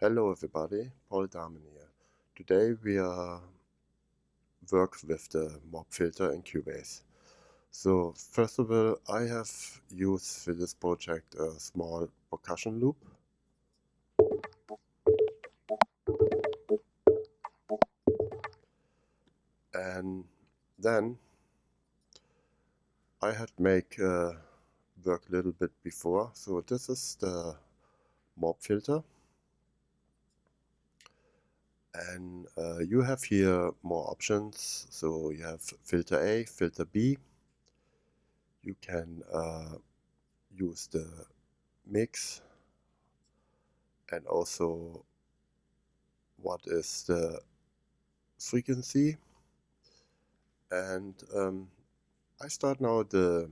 Hello everybody, Paul Dahmen here. Today we work with the Morph Filter in Cubase. So first of all, I have used for this project a small percussion loop. And then I had make work a little bit before. So this is the Morph Filter. And you have here more options. So you have filter A, filter B. You can use the mix and also what is the frequency. And I start now the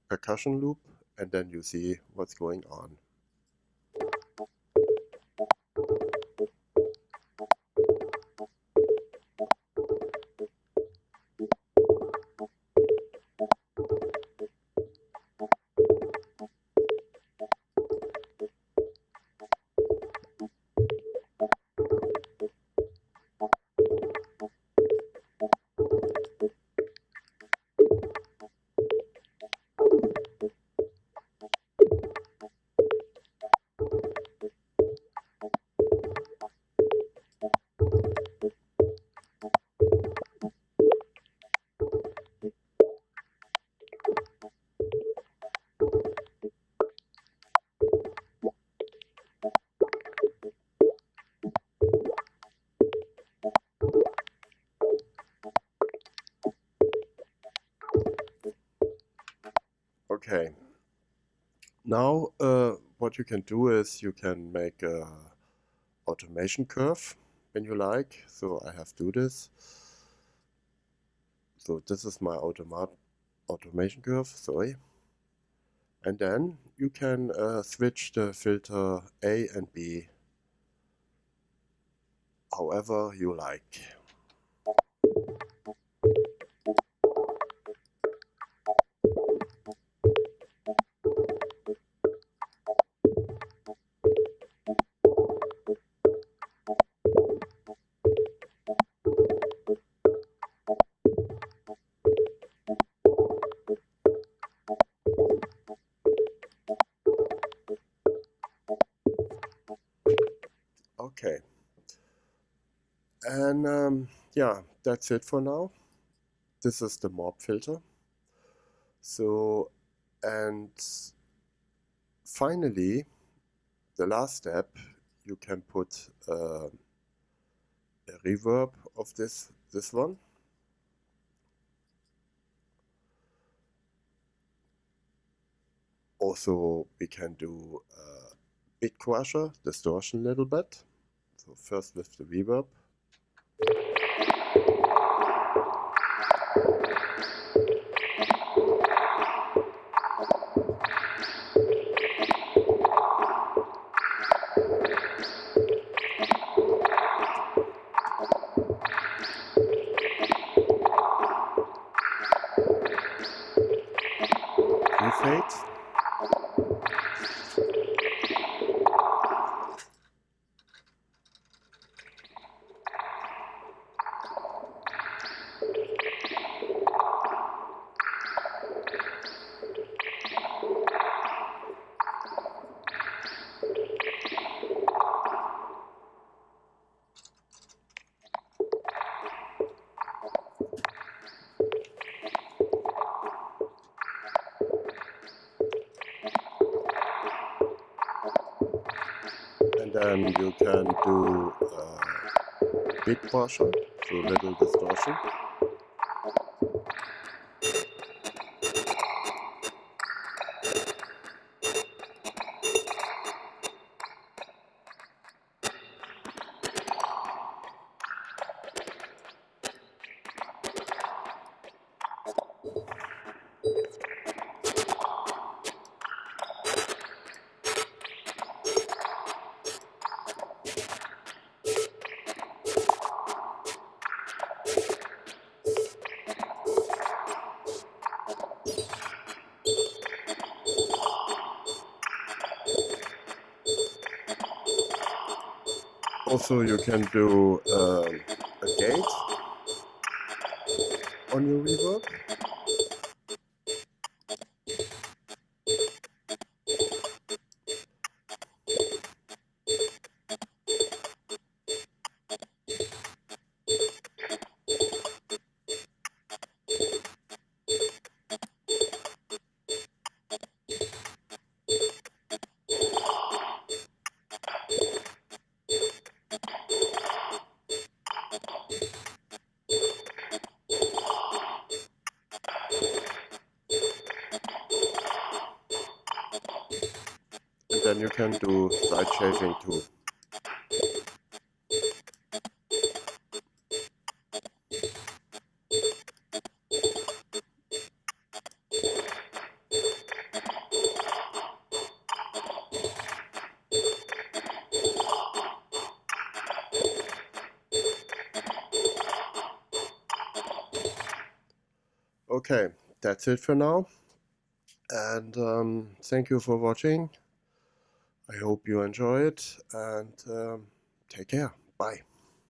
percussion loop, and then you see what's going on. Okay, now what you can do is you can make a automation curve when you like. So I have do this. So this is my automation curve, sorry. And then you can switch the filter A and B however you like. Okay. And yeah, that's it for now. This is the Morph filter. So, and finally, the last step, you can put a reverb of this one. Also, we can do bit crusher, distortion a little bit. So first with the reverb. Fades. And then you can do bit partial, so little distortion. Also, you can do a gate on your reverb. And then you can do side shaping too. Okay, that's it for now. And thank you for watching. I hope you enjoy it, and take care. Bye.